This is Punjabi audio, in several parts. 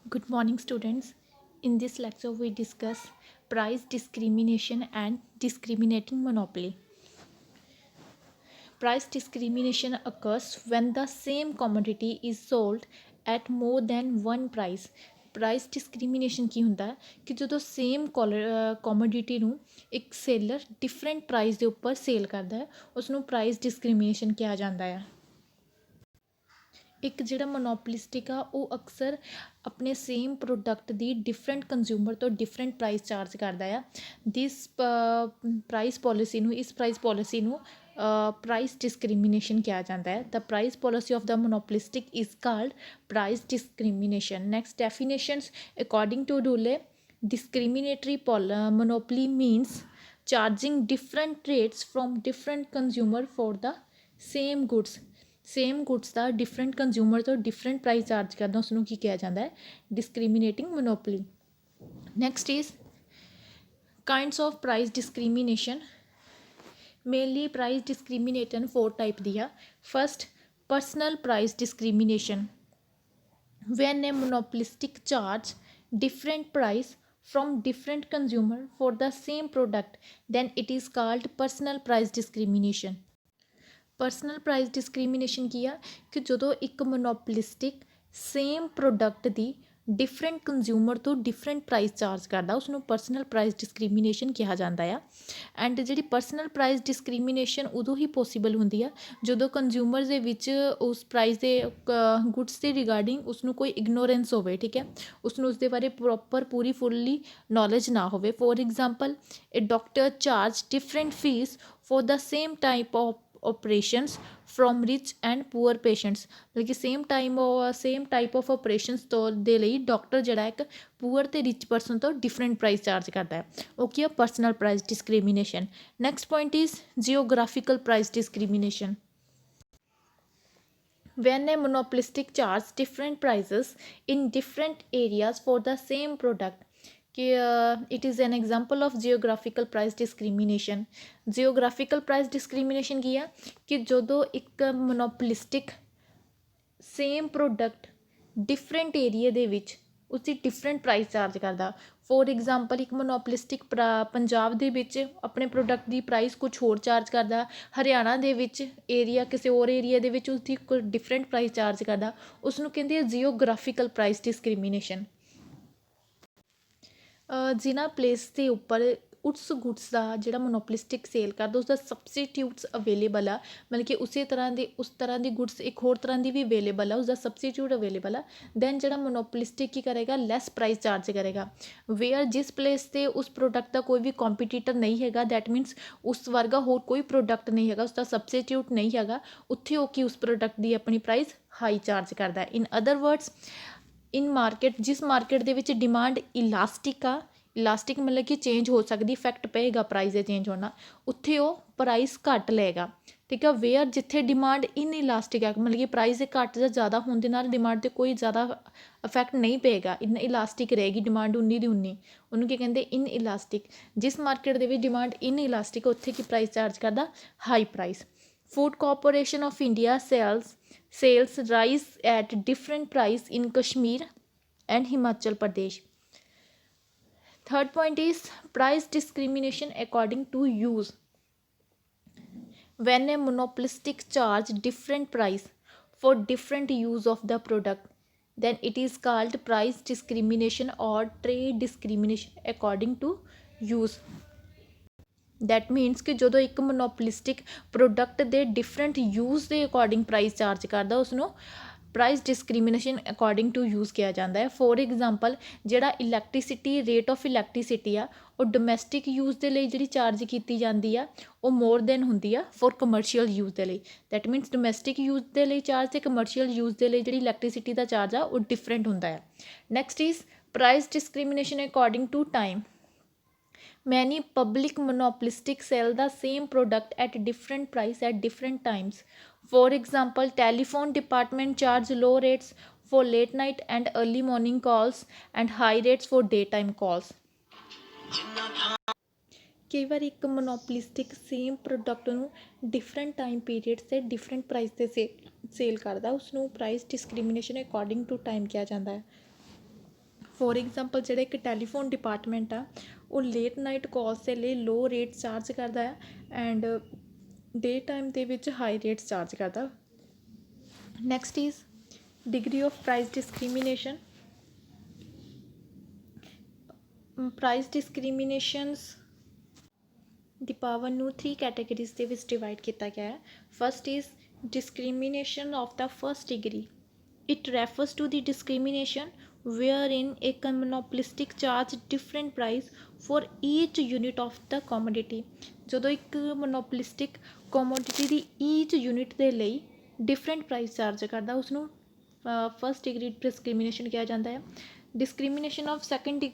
Good morning, students. In this lecture, we discuss price discrimination and discriminating monopoly. Price discrimination occurs when the same commodity is sold at more than one price. Price discrimination ਕੀ ਹੁੰਦਾ ਹੈ ਕਿ ਜਦੋਂ ਸੇਮ ਕੋਮੋਡਿਟੀ ਨੂੰ ਇੱਕ ਸੇਲਰ ਡਿਫਰੈਂਟ ਪ੍ਰਾਈਸ ਦੇ ਉੱਪਰ ਸੇਲ ਕਰਦਾ ਹੈ ਉਸ ਨੂੰ ਪ੍ਰਾਈਸ ਡਿਸਕ੍ਰਿਮੀਨੇਸ਼ਨ ਕਿਹਾ ਜਾਂਦਾ ਹੈ। ਇੱਕ ਜਿਹੜਾ ਮੋਨੋਪਲਿਸਟਿਕ ਆ ਉਹ ਅਕਸਰ ਆਪਣੇ ਸੇਮ ਪ੍ਰੋਡਕਟ ਦੀ ਡਿਫਰੈਂਟ ਕੰਜ਼ਿਊਮਰ ਤੋਂ ਡਿਫਰੈਂਟ ਪ੍ਰਾਈਸ ਚਾਰਜ ਕਰਦਾ ਆ। ਇਸ ਪ੍ਰਾਈਸ ਪੋਲਿਸੀ ਨੂੰ ਪ੍ਰਾਈਸ ਡਿਸਕ੍ਰਿਮੀਨੇਸ਼ਨ ਕਿਹਾ ਜਾਂਦਾ ਹੈ। The price policy of the monopolistic is called price discrimination. Next definitions according to Dooley discriminatory monopoly means charging different rates from different consumer for the same goods। Same goods ਦਾ ਡਿਫਰੈਂਟ ਕੰਜ਼ਿਊਮਰ ਤੋਂ ਡਿਫਰੈਂਟ ਪ੍ਰਾਈਸ ਚਾਰਜ ਕਰਦਾ ਉਸ ਨੂੰ ਕੀ ਕਿਹਾ ਜਾਂਦਾ ਹੈ discriminating monopoly. Next is kinds of price discrimination. Mainly price discrimination 4 type ਦੀ ਆ। First, personal price discrimination. when a monopolistic charge different price from different consumer for the same product, then it is called personal price discrimination। Personal price discrimination ਕੀ ਆ ਕਿ ਜਦੋਂ ਇੱਕ ਮੋਨੋਪਲਿਸਟਿਕ ਸੇਮ ਪ੍ਰੋਡਕਟ ਦੀ ਡਿਫਰੈਂਟ ਕੰਜ਼ਿਊਮਰ ਤੋਂ ਡਿਫਰੈਂਟ ਪ੍ਰਾਈਸ ਚਾਰਜ ਕਰਦਾ ਉਸ ਨੂੰ ਪਰਸਨਲ ਪ੍ਰਾਈਸ ਡਿਸਕ੍ਰਿਮੀਨੇਸ਼ਨ ਕਿਹਾ ਜਾਂਦਾ ਆ। ਐਂਡ ਜਿਹੜੀ ਪਰਸਨਲ ਪ੍ਰਾਈਸ ਡਿਸਕ੍ਰਿਮੀਨੇਸ਼ਨ ਉਦੋਂ ਹੀ ਪੋਸੀਬਲ ਹੁੰਦੀ ਆ ਜਦੋਂ ਕੰਜ਼ਿਊਮਰ ਦੇ ਵਿੱਚ ਉਸ ਪ੍ਰਾਈਸ ਦੇ ਗੁੱਡਸ ਦੇ ਰਿਗਾਰਡਿੰਗ ਉਸਨੂੰ ਕੋਈ ਇਗਨੋਰੈਂਸ ਹੋਵੇ। ਠੀਕ ਹੈ, ਉਸਨੂੰ ਉਸਦੇ ਬਾਰੇ ਪ੍ਰੋਪਰ ਪੂਰੀ ਫੁੱਲੀ ਨੌਲੇਜ ਨਾ ਹੋਵੇ। For example, a doctor charge different fees for the same type of operations from rich and poor patients. ਮਤਲਬ ਕਿ ਸੇਮ ਟਾਈਪ ਆਫ ਆਪਰੇਸ਼ਨਸ ਤੋਂ ਦੇ ਲਈ ਡਾਕਟਰ ਜਿਹੜਾ ਇੱਕ ਪੂਅਰ ਅਤੇ ਰਿਚ ਪਰਸਨ ਤੋਂ ਡਿਫਰੈਂਟ ਪ੍ਰਾਈਸ ਚਾਰਜ ਕਰਦਾ ਹੈ। ਉਹ ਕੀ ਆ personal price discrimination. Next point is geographical price discrimination. when a monopolistic charge different prices in different areas for the same product, it is an example of geographical price discrimination। geographical price discrimination ਕੀ ਆ ਕਿ ਜਦੋਂ ਇੱਕ monopolistic same product different ਏਰੀਏ ਦੇ ਵਿੱਚ ਉਸਦੀ ਡਿਫਰੈਂਟ ਪ੍ਰਾਈਸ ਚਾਰਜ ਕਰਦਾ। ਫੋਰ ਐਗਜ਼ਾਮਪਲ, ਇੱਕ ਮੋਨੋਪਲਿਸਟਿਕ ਪੰਜਾਬ ਦੇ ਵਿੱਚ ਆਪਣੇ ਪ੍ਰੋਡਕਟ ਦੀ ਪ੍ਰਾਈਸ ਕੁਛ ਹੋਰ ਚਾਰਜ ਕਰਦਾ, ਹਰਿਆਣਾ ਦੇ ਵਿੱਚ ਕਿਸੇ ਹੋਰ ਏਰੀਆ ਦੇ ਵਿੱਚ ਉਸਦੀ ਕੋਈ ਡਿਫਰੈਂਟ ਪ੍ਰਾਈਸ ਚਾਰਜ ਕਰਦਾ, ਉਸ ਨੂੰ ਕਹਿੰਦੇ ਆ ਜੀਓਗ੍ਰਾਫੀਕਲ ਪ੍ਰਾਈਸ ਡਿਸਕ੍ਰਿਮੀਨੇਸ਼ਨ। ਜਿਨ੍ਹਾਂ ਪਲੇਸ ਦੇ ਉੱਪਰ ਉਸ ਗੁੱਡਸ ਦਾ ਜਿਹੜਾ ਮੋਨੋਪਲਿਸਟਿਕ ਸੇਲ ਕਰਦਾ ਉਸਦਾ ਸਬਸਟੀਟਿਊਟਸ ਅਵੇਲੇਬਲ ਆ, ਮਤਲਬ ਕਿ ਉਸ ਤਰ੍ਹਾਂ ਦੀ ਗੁੱਡਸ ਇੱਕ ਹੋਰ ਤਰ੍ਹਾਂ ਦੀ ਵੀ ਅਵੇਲੇਬਲ ਆ, ਉਸਦਾ ਸਬਸਟੀਟਿਊਟ ਅਵੇਲੇਬਲ ਆ, ਦੈਨ ਜਿਹੜਾ ਮੋਨੋਪਲਿਸਟਿਕ ਕੀ ਕਰੇਗਾ ਲੈਸ ਪ੍ਰਾਈਸ ਚਾਰਜ ਕਰੇਗਾ। ਵੇਅਰ ਜਿਸ ਪਲੇਸ 'ਤੇ ਉਸ ਪ੍ਰੋਡਕਟ ਦਾ ਕੋਈ ਵੀ ਕੰਪੀਟੀਟਰ ਨਹੀਂ ਹੈਗਾ, ਦੈਟ ਮੀਨਸ ਉਸ ਵਰਗਾ ਹੋਰ ਕੋਈ ਪ੍ਰੋਡਕਟ ਨਹੀਂ ਹੈਗਾ, ਉਸਦਾ ਸਬਸਟੀਟਿਊਟ ਨਹੀਂ ਹੈਗਾ, ਉੱਥੇ ਉਹ ਕੀ ਉਸ ਪ੍ਰੋਡਕਟ ਦੀ ਆਪਣੀ ਪ੍ਰਾਈਸ ਹਾਈ ਚਾਰਜ ਕਰਦਾ। ਇਨ ਅਦਰ ਵਰਡਸ, ਇਨ ਮਾਰਕੀਟ ਜਿਸ ਮਾਰਕੀਟ ਦੇ ਵਿੱਚ ਡਿਮਾਂਡ ਇਲਾਸਟਿਕ ਆ, ਇਲਾਸਟਿਕ ਮਤਲਬ ਕਿ ਚੇਂਜ ਹੋ ਸਕਦੀ, ਇਫੈਕਟ ਪਏਗਾ ਪ੍ਰਾਈਸ ਦੇ ਚੇਂਜ ਹੋਣਾ, ਉੱਥੇ ਉਹ ਪ੍ਰਾਈਸ ਘੱਟ ਲਏਗਾ। ਠੀਕ ਆ, ਵੇਅਰ ਜਿੱਥੇ ਡਿਮਾਂਡ ਇਨ ਇਲਾਸਟਿਕ ਹੈ, ਮਤਲਬ ਕਿ ਪ੍ਰਾਈਸ ਦੇ ਘੱਟ ਜਾਂ ਜ਼ਿਆਦਾ ਹੋਣ ਦੇ ਨਾਲ ਡਿਮਾਂਡ 'ਤੇ ਕੋਈ ਜ਼ਿਆਦਾ ਇਫੈਕਟ ਨਹੀਂ ਪਏਗਾ, ਇਨ ਇਲਾਸਟਿਕ ਰਹੇਗੀ ਡਿਮਾਂਡ ਉਨੀ ਦੀ ਉਨੀ, ਉਹਨੂੰ ਕੀ ਕਹਿੰਦੇ ਇਨ ਇਲਾਸਟਿਕ। ਜਿਸ ਮਾਰਕੀਟ ਦੇ ਵਿੱਚ ਡਿਮਾਂਡ ਇਨ ਇਲਾਸਟਿਕ ਉੱਥੇ ਕੀ ਪ੍ਰਾਈਸ ਚਾਰਜ ਕਰਦਾ high price. Food corporation of India sales rise at different price in Kashmir and Himachal Pradesh। Third point is price discrimination according to use। when a monopolistic charge different price for different use of the product, then it is called price discrimination or trade discrimination according to use। That means ਕਿ ਜਦੋਂ ਇੱਕ ਮੋਨੋਪਲਿਸਟਿਕ ਪ੍ਰੋਡਕਟ ਦੇ ਡਿਫਰੈਂਟ ਯੂਜ਼ ਦੇ ਅਕੋਰਡਿੰਗ ਪ੍ਰਾਈਸ ਚਾਰਜ ਕਰਦਾ ਉਸਨੂੰ price discrimination according to use ਕਿਹਾ ਜਾਂਦਾ ਹੈ। ਫੋਰ ਐਗਜ਼ਾਮਪਲ, ਜਿਹੜਾ ਇਲੈਕਟ੍ਰੀਸਿਟੀ ਰੇਟ ਆਫ ਇਲੈਕਟ੍ਰੀਸਿਟੀ ਆ ਉਹ ਡੋਮੈਸਟਿਕ ਯੂਜ਼ ਦੇ ਲਈ ਜਿਹੜੀ ਚਾਰਜ ਕੀਤੀ ਜਾਂਦੀ ਆ ਉਹ ਮੋਰ ਦੈਨ ਹੁੰਦੀ ਆ ਫੋਰ ਕਮਰਸ਼ੀਅਲ ਯੂਜ਼ ਦੇ ਲਈ। ਦੈਟ ਮੀਨਸ ਡੋਮੈਸਟਿਕ ਯੂਜ਼ ਦੇ ਲਈ ਚਾਰਜ ਅਤੇ ਕਮਰਸ਼ੀਅਲ ਯੂਜ਼ ਦੇ ਲਈ ਜਿਹੜੀ ਇਲੈਕਟ੍ਰੀਸਿਟੀ ਦਾ ਚਾਰਜ ਆ ਉਹ ਡਿਫਰੈਂਟ ਹੁੰਦਾ ਹੈ। Next is price discrimination according to time. Many public monopolistic sell the same product at different price at different times। For example, telephone department charge low rates for late night and early morning calls and high rates for daytime calls। ਕਈ ਵਾਰ ਇੱਕ ਮੋਨੋਪਲਿਸਟਿਕ ਸੇਮ ਪ੍ਰੋਡਕਟ ਨੂੰ ਡਿਫਰੈਂਟ ਟਾਈਮ ਪੀਰੀਅਡ 'ਤੇ ਡਿਫਰੈਂਟ ਪ੍ਰਾਈਸ 'ਤੇ ਸੇਲ ਕਰਦਾ, ਉਸਨੂੰ price discrimination according to time ਕਿਹਾ ਜਾਂਦਾ ਹੈ। ਫੋਰ ਐਗਜ਼ਾਮਪਲ ਜਿਹੜਾ ਇੱਕ ਟੈਲੀਫੋਨ ਡਿਪਾਰਟਮੈਂਟ ਆ ਉਹ ਲੇਟ ਨਾਈਟ ਕਾਲਸ ਦੇ ਲਈ ਲੋ ਰੇਟ ਚਾਰਜ ਕਰਦਾ ਹੈ ਐਂਡ ਡੇ ਟਾਈਮ ਦੇ ਵਿੱਚ ਹਾਈ ਰੇਟਸ ਚਾਰਜ ਕਰਦਾ। Next is degree of price discrimination. Price discriminations ਦੀ ਪਾਵਰ ਨੂੰ 3 ਕੈਟਾਗਰੀਜ਼ ਦੇ ਵਿੱਚ ਡਿਵਾਈਡ ਕੀਤਾ ਗਿਆ ਹੈ। First is discrimination of the first degree. It refers to the discrimination wherein a monopolistic charge different price for each unit of the commodity. ਜਦੋਂ ਇੱਕ monopolistic commodity ਦੀ each unit ਦੇ ਲਈ different price charge ਕਰਦਾ ਉਸਨੂੰ first degree discrimination ਕਿਹਾ ਜਾਂਦਾ ਹੈ। discrimination of second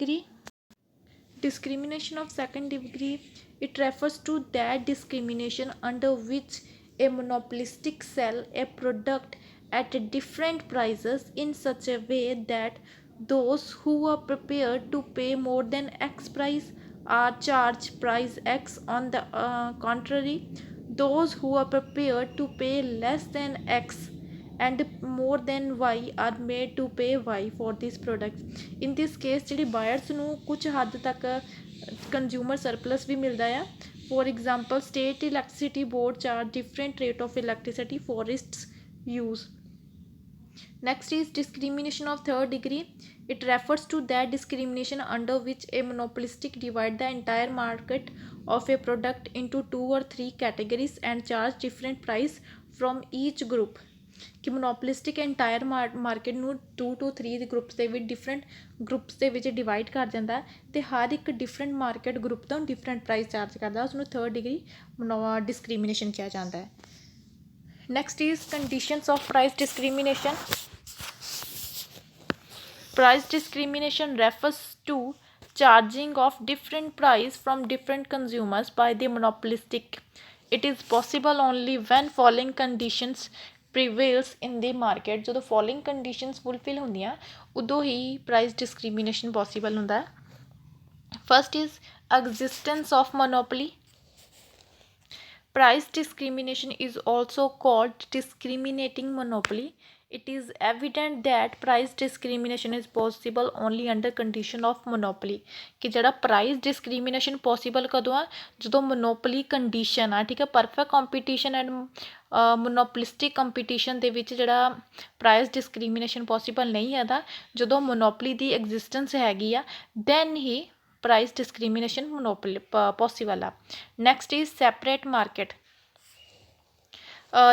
degree it refers to that discrimination under which a monopolistic sell a product at different prices in such a way that those who are prepared to pay more than X price are charged price X. On the contrary, those who are prepared to pay less than X and more than Y are made to pay Y for this product. In this case ਜਿਹੜੀ buyers ਨੂੰ ਕੁਝ ਹੱਦ ਤੱਕ consumer surplus ਵੀ ਮਿਲਦਾ ਆ। For example, state electricity board charge different rate of electricity for its use. Next is discrimination of third degree. It refers to that discrimination under which a monopolistic divide the entire market of a product into 2 or 3 categories and charge different price from each group. ਕਿ ਮੋਨੋਪਲਿਸਟਿਕ ਐਂਟਾਇਰ ਮਾਰਕੀਟ ਨੂੰ 2 to 3 ਦੇ ਗਰੁੱਪਸ ਦੇ ਵਿੱਚ ਡਿਫਰੈਂਟ ਗਰੁੱਪਸ ਦੇ ਵਿੱਚ ਡਿਵਾਈਡ ਕਰ ਦਿੰਦਾ ਅਤੇ ਹਰ ਇੱਕ ਡਿਫਰੈਂਟ ਮਾਰਕੀਟ ਗਰੁੱਪ ਤੋਂ ਡਿਫਰੈਂਟ ਪ੍ਰਾਈਸ ਚਾਰਜ ਕਰਦਾ ਉਸਨੂੰ ਥਰਡ ਡਿਗਰੀ ਡਿਸਕ੍ਰਿਮੀਨੇਸ਼ਨ ਕਿਹਾ ਜਾਂਦਾ ਹੈ। Next is conditions of price discrimination. Price discrimination refers to charging of different price from different consumers by the monopolistic. It is possible only when following conditions prevails in the market. ਜਦੋਂ following conditions fulfill ਹੁੰਦੀਆਂ ਉਦੋਂ ਹੀ price discrimination possible ਹੁੰਦਾ ਹੈ। First is existence of monopoly. Price discrimination is also called discriminating monopoly. It is evident that price discrimination is possible only under condition of monopoly. ਕਿ ਜਿਹੜਾ price discrimination possible ਕਦੋਂ ਆ ਜਦੋਂ monopoly condition ਆ, ਠੀਕ ਹੈ। perfect competition and monopolistic competition ਦੇ ਵਿੱਚ ਜਿਹੜਾ price discrimination possible ਨਹੀਂ ਹੈਗਾ, ਜਦੋਂ monopoly ਦੀ existence ਹੈਗੀ ਆ then ਹੀ price discrimination monopoly possible ਆ। next is separate market.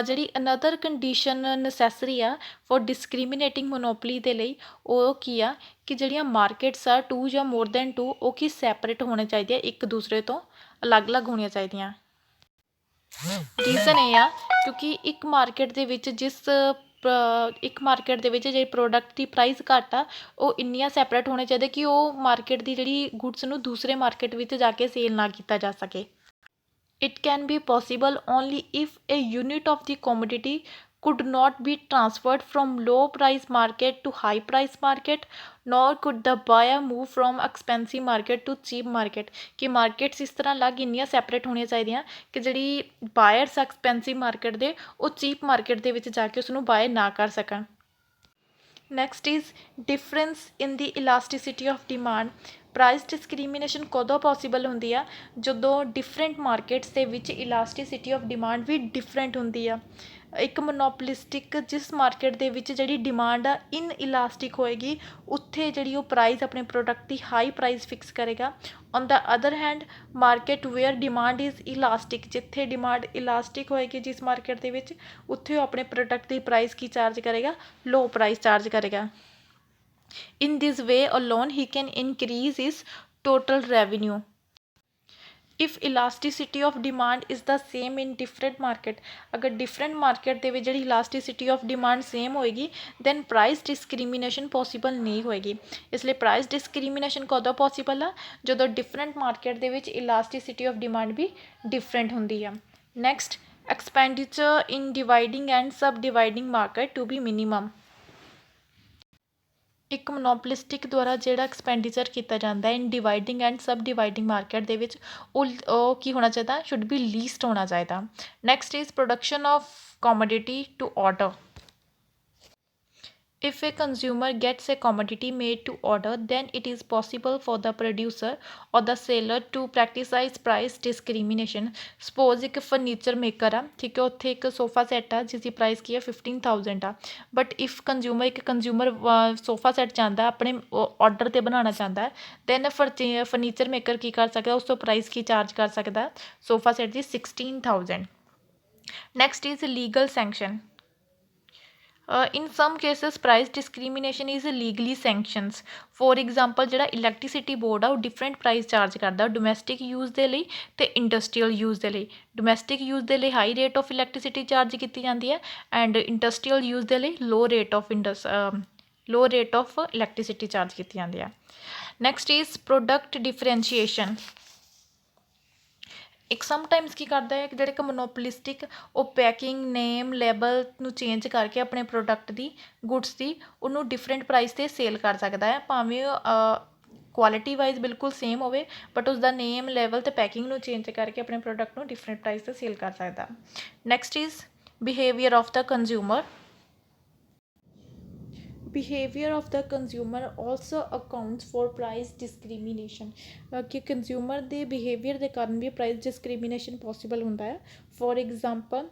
ਜਿਹੜੀ ਅਨਦਰ ਕੰਡੀਸ਼ਨ ਨਸੈਸਰੀ ਆ ਫੋਰ ਡਿਸਕ੍ਰਿਮੀਨੇਟਿੰਗ ਮੋਨੋਪਲੀ ਦੇ ਲਈ ਉਹ ਕੀ ਆ ਕਿ ਜਿਹੜੀਆਂ ਮਾਰਕੀਟਸ ਆ 2 ਜਾਂ ਮੋਰ ਦੈਨ 2 ਉਹ ਕੀ ਸੈਪਰੇਟ ਹੋਣੇ ਚਾਹੀਦੇ ਆ, ਇੱਕ ਦੂਸਰੇ ਤੋਂ ਅਲੱਗ-ਅਲੱਗ ਹੋਣੀਆਂ ਚਾਹੀਦੀਆਂ। ਰੀਜ਼ਨ ਇਹ ਆ ਕਿਉਂਕਿ ਇੱਕ ਮਾਰਕੀਟ ਦੇ ਵਿੱਚ ਜਿਹੜੇ ਪ੍ਰੋਡਕਟ ਦੀ ਪ੍ਰਾਈਸ ਘੱਟ ਆ ਉਹ ਇੰਨੀਆਂ ਸੈਪਰੇਟ ਹੋਣੇ ਚਾਹੀਦੇ ਕਿ ਉਹ ਮਾਰਕੀਟ ਦੀ ਜਿਹੜੀ ਗੁੱਡਸ ਨੂੰ ਦੂਸਰੇ ਮਾਰਕੀਟ ਵਿੱਚ ਜਾ ਕੇ ਸੇਲ ਨਾ ਕੀਤਾ ਜਾ ਸਕੇ। It can be possible only if a unit of the commodity could not be transferred from low price market to high price market, nor could the buyer move from expensive market to cheap market. ਕਿ ਮਾਰਕੀਟਸ ਇਸ ਤਰ੍ਹਾਂ ਅਲੱਗ ਇੰਨੀਆਂ ਸੈਪਰੇਟ ਹੋਣੀਆਂ ਚਾਹੀਦੀਆਂ ਕਿ ਜਿਹੜੀ ਬਾਇਰਸ ਐਕਸਪੈਂਸਿਵ ਮਾਰਕੀਟ ਦੇ ਉਹ ਚੀਪ ਮਾਰਕੀਟ ਦੇ ਵਿੱਚ ਜਾ ਕੇ ਉਸਨੂੰ ਬਾਏ ਨਾ ਕਰ ਸਕਣ। Next is difference in the ਇਲਾਸਟੀਸਿਟੀ of demand. Price discrimination ਕਦੋਂ ਪੋਸੀਬਲ ਹੁੰਦੀ ਆ ਜਦੋਂ ਡਿਫਰੈਂਟ ਮਾਰਕੀਟਸ ਦੇ ਵਿੱਚ ਇਲਾਸਟੀਸਿਟੀ ਆਫ ਡਿਮਾਂਡ ਵੀ ਡਿਫਰੈਂਟ ਹੁੰਦੀ ਆ। ਇੱਕ ਮੋਨੋਪਲਿਸਟਿਕ ਜਿਸ ਮਾਰਕੀਟ ਦੇ ਵਿੱਚ ਜਿਹੜੀ ਡਿਮਾਂਡ ਆ ਇਨ ਇਲਾਸਟਿਕ ਹੋਏਗੀ ਉੱਥੇ ਜਿਹੜੀ ਉਹ ਪ੍ਰਾਈਸ ਆਪਣੇ ਪ੍ਰੋਡਕਟ ਦੀ ਹਾਈ ਪ੍ਰਾਈਸ ਫਿਕਸ ਕਰੇਗਾ। On the other hand market where demand is elastic, ਜਿੱਥੇ ਡਿਮਾਂਡ ਇਲਾਸਟਿਕ ਹੋਏਗੀ ਜਿਸ ਮਾਰਕੀਟ ਦੇ ਵਿੱਚ ਉੱਥੇ ਉਹ ਆਪਣੇ ਪ੍ਰੋਡਕਟ ਦੀ ਪ੍ਰਾਈਸ ਕੀ ਚਾਰਜ ਕਰੇਗਾ, ਲੋ ਪ੍ਰਾਈਸ ਚਾਰਜ ਕਰੇਗਾ। In this way alone he can increase his total revenue. If elasticity of demand is the same in different market, अगर different market ਦੇ ਵਿੱਚ ਜਿਹੜੀ elasticity of demand same ਹੋਏਗੀ then price discrimination possible ਨਹੀਂ ਹੋਏਗੀ। ਇਸ ਲਈ price discrimination ਕਦੋਂ possible ਆ ਜਦੋਂ different market ਦੇ ਵਿੱਚ elasticity of demand we different ਹੁੰਦੀ ਆ। Next, expenditure in dividing and subdividing market to be minimum. ਇੱਕ ਮੋਨੋਪਲਿਸਟਿਕ ਦੁਆਰਾ ਜਿਹੜਾ ਐਕਸਪੈਂਡੀਚਰ ਕੀਤਾ ਜਾਂਦਾ in dividing and subdividing market ਦੇ ਵਿੱਚ ਉਹ ਕੀ ਹੋਣਾ ਚਾਹੀਦਾ, ਸ਼ੁੱਡ ਬੀ ਲੀਸਟ ਹੋਣਾ ਚਾਹੀਦਾ। Next is production of commodity to order. If a consumer gets a commodity made to order, then it is possible for the producer or the seller to practice price discrimination. Suppose ਇੱਕ ਫਰਨੀਚਰ ਮੇਕਰ ਆ, ਠੀਕ ਹੈ, ਉੱਥੇ ਇੱਕ ਸੋਫਾ ਸੈੱਟ ਆ ਜਿਸ ਦੀ ਪ੍ਰਾਈਸ ਕੀ ਹੈ 15,000 ਆ, ਬਟ ਇਫ ਇੱਕ ਕੰਜ਼ਿਊਮਰ ਸੋਫਾ ਸੈੱਟ ਚਾਹੁੰਦਾ ਆਪਣੇ ਆਰਡਰ 'ਤੇ ਬਣਾਉਣਾ ਚਾਹੁੰਦਾ ਹੈ, ਦੈਨ ਫਰਨੀਚਰ ਮੇਕਰ ਕੀ ਕਰ ਸਕਦਾ, ਉਸ ਤੋਂ ਪ੍ਰਾਈਸ ਕੀ ਚਾਰਜ ਕਰ ਸਕਦਾ, sofa set the 16,000. Next is legal sanction. In some cases price discrimination is legally sanctions. For example ਜਿਹੜਾ ਇਲੈਕਟ੍ਰੀਸਿਟੀ ਬੋਰਡ ਆ ਉਹ ਡਿਫਰੈਂਟ ਪ੍ਰਾਈਸ ਚਾਰਜ ਕਰਦਾ ਡੋਮੈਸਟਿਕ ਯੂਜ਼ ਦੇ ਲਈ ਅਤੇ ਇੰਡਸਟਰੀਅਲ ਯੂਜ਼ ਦੇ ਲਈ. ਡੋਮੈਸਟਿਕ ਯੂਜ਼ ਦੇ ਲਈ high rate of electricity charge ਕੀਤੀ ਜਾਂਦੀ ਹੈ ਐਂਡ ਇੰਡਸਟਰੀਅਲ ਯੂਜ਼ ਦੇ ਲਈ ਲੋ ਰੇਟ ਆਫ ਇਲੈਕਟ੍ਰੀਸਿਟੀ ਚਾਰਜ ਕੀਤੀ ਜਾਂਦੀ ਹੈ. Next is product differentiation. ਇੱਕ ਸਮਟਾਈਮਸ ਕੀ ਕਰਦਾ ਹੈ ਕਿ ਜਿਹੜੇ ਕਿ ਮੋਨੋਪੋਲਿਸਟਿਕ ਉਹ ਪੈਕਿੰਗ ਨੇਮ ਲੈਬਲ ਨੂੰ ਚੇਂਜ ਕਰਕੇ ਆਪਣੇ ਪ੍ਰੋਡਕਟ ਦੀ ਗੁੱਡਸ ਦੀ ਉਹਨੂੰ ਡਿਫਰੈਂਟ ਪ੍ਰਾਈਸ 'ਤੇ ਸੇਲ ਕਰ ਸਕਦਾ ਹੈ, ਭਾਵੇਂ ਕੁਆਲਿਟੀ ਵਾਈਜ਼ ਬਿਲਕੁਲ ਸੇਮ ਹੋਵੇ ਬਟ ਉਸਦਾ ਨੇਮ ਲੈਵਲ ਅਤੇ ਪੈਕਿੰਗ ਨੂੰ ਚੇਂਜ ਕਰਕੇ ਆਪਣੇ ਪ੍ਰੋਡਕਟ ਨੂੰ ਡਿਫਰੈਂਟ ਪ੍ਰਾਈਸ 'ਤੇ ਸੇਲ ਕਰ ਸਕਦਾ. Next is behaviour of the consumer. Behavior of the consumer also accounts for price discrimination. कि consumer ਦੇ behavior ਦੇ ਕਾਰਨ ਵੀ price discrimination possible ਹੁੰਦਾ ਹੈ. For example,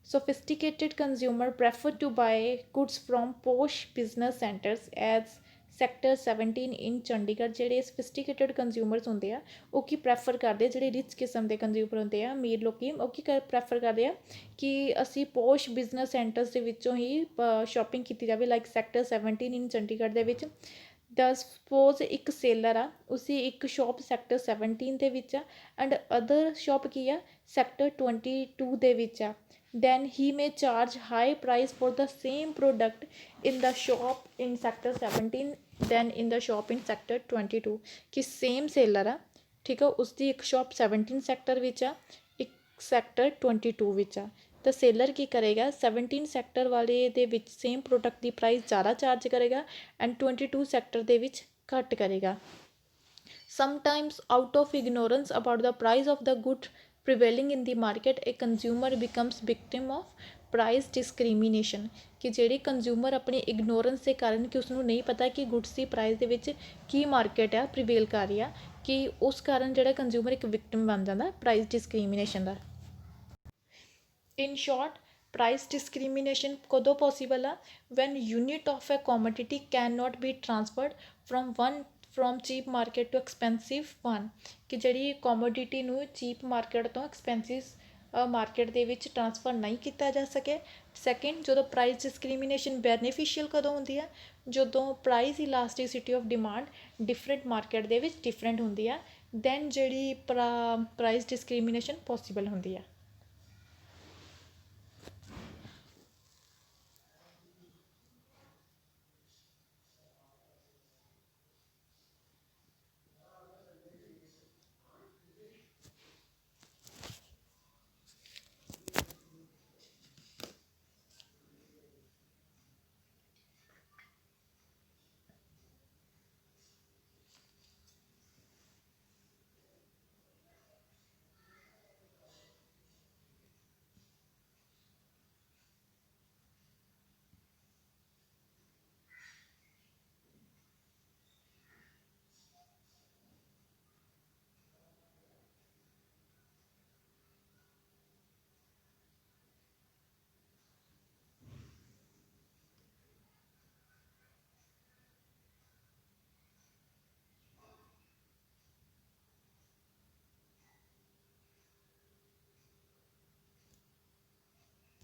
sophisticated consumer prefer to buy goods from posh business centers as sector 17 ਇਨ ਚੰਡੀਗੜ੍ਹ. ਜਿਹੜੇ ਸਫਿਸਟੀਕੇਟਡ ਕੰਜ਼ਿਊਮਰਸ ਹੁੰਦੇ ਆ ਉਹ ਕੀ ਪ੍ਰੈਫਰ ਕਰਦੇ, ਜਿਹੜੇ ਰਿਚ ਕਿਸਮ ਦੇ ਕੰਜ਼ਿਊਮਰ ਹੁੰਦੇ ਆ, ਅਮੀਰ ਲੋਕ, ਉਹ ਕੀ ਪ੍ਰੈਫਰ ਕਰਦੇ ਆ ਕਿ ਅਸੀਂ ਪੋਸ਼ ਬਿਜ਼ਨਸ ਸੈਂਟਰਸ ਦੇ ਵਿੱਚੋਂ ਹੀ ਸ਼ੋਪਿੰਗ ਕੀਤੀ ਜਾਵੇ, ਲਾਈਕ ਸੈਕਟਰ 17 ਇਨ ਚੰਡੀਗੜ੍ਹ ਦੇ ਵਿੱਚ. ਸਪੋਜ਼ ਇੱਕ ਸੇਲਰ ਆ, ਉਸਦੀ ਇੱਕ ਸ਼ੋਪ ਸੈਕਟਰ 17 ਦੇ ਵਿੱਚ ਆ ਐਂਡ ਅਦਰ ਸ਼ੋਪ ਕੀ ਆ ਸੈਕਟਰ 22 ਦੇ ਵਿੱਚ ਆ. then he may charge high price for the same product in the shop in sector 17 then in the shop in sector 22. ਕਿ ਸੇਮ ਸੇਲਰ ਆ, ਠੀਕ ਆ, ਉਸਦੀ ਇੱਕ ਸ਼ੋਪ 17 ਸੈਕਟਰ ਵਿੱਚ ਆ, ਇੱਕ ਸੈਕਟਰ 22 ਵਿੱਚ ਆ, ਤਾਂ ਸੇਲਰ ਕੀ ਕਰੇਗਾ 17 ਸੈਕਟਰ ਵਾਲੇ ਦੇ ਵਿੱਚ ਸੇਮ ਪ੍ਰੋਡਕਟ ਦੀ ਪ੍ਰਾਈਸ ਜ਼ਿਆਦਾ ਚਾਰਜ ਕਰੇਗਾ ਐਂਡ 22 ਸੈਕਟਰ ਦੇ ਵਿੱਚ ਘੱਟ ਕਰੇਗਾ. Sometimes out of ignorance about the price of the good prevailing in the market, a consumer becomes victim of price discrimination. ਕਿ ਜਿਹੜੀ ਕੰਜ਼ਿਊਮਰ ਆਪਣੀ ਇਗਨੋਰੈਂਸ ਦੇ ਕਾਰਨ ਕਿ ਉਸਨੂੰ ਨਹੀਂ ਪਤਾ ਕਿ ਗੁੱਡਸ ਦੀ ਪ੍ਰਾਈਸ ਦੇ ਵਿੱਚ ਕੀ ਮਾਰਕੀਟ ਆ ਪ੍ਰੀਵੇਲ ਕਰ ਰਹੀ ਆ, ਕਿ ਉਸ ਕਾਰਨ ਜਿਹੜਾ ਕੰਜ਼ਿਊਮਰ ਇੱਕ ਵਿਕਟਮ ਬਣ ਜਾਂਦਾ ਪ੍ਰਾਈਸ ਡਿਸਕ੍ਰੀਮੀਨੇਸ਼ਨ ਦਾ. ਇਨ ਸ਼ੋਰਟ, price discrimination ਕਦੋਂ possible ਆ, when unit of a commodity cannot be transferred from cheap market to expensive one. ਕਿ ਜਿਹੜੀ ਕੋਮੋਡਿਟੀ ਨੂੰ ਚੀਪ ਮਾਰਕੀਟ ਤੋਂ ਐਕਸਪੈਂਸਿਵ ਮਾਰਕੀਟ ਦੇ ਵਿੱਚ ਟਰਾਂਸਫਰ ਨਹੀਂ ਕੀਤਾ ਜਾ ਸਕੇ. ਸੈਕਿੰਡ, ਜਦੋਂ ਪ੍ਰਾਈਸ ਡਿਸਕ੍ਰੀਮੀਨੇਸ਼ਨ ਬੈਨੀਫੀਸ਼ੀਅਲ ਕਦੋਂ ਹੁੰਦੀ ਆ, ਜਦੋਂ price elasticity of demand different market ਦੇ ਵਿੱਚ ਡਿਫਰੈਂਟ ਹੁੰਦੀ ਆ, ਦੈਨ ਜਿਹੜੀ ਪ੍ਰਾਈਸ ਡਿਸਕ੍ਰੀਮੀਨੇਸ਼ਨ ਪੋਸੀਬਲ ਹੁੰਦੀ ਆ.